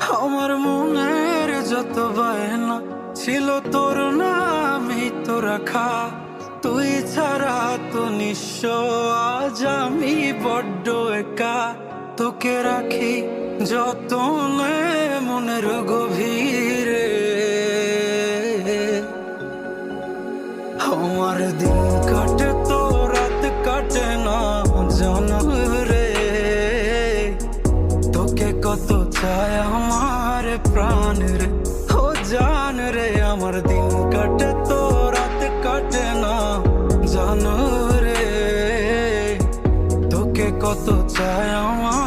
আমার মনের যত বায়না ছিল তোর নামই তো রাখা, তুই ছাড়া তো নিঃস্ব আজ আমি বড্ড একা। তোকে রাখি যতনে মনের গভীরে, আমার দিন কাটে তো রাত কাটে না জানো রে। তোকে কত চায় আমার প্রাণ রে, ও জান রে। আমার দিন কাটে তো রাত কাটে না জানো রে, তোকে কত চায় আমার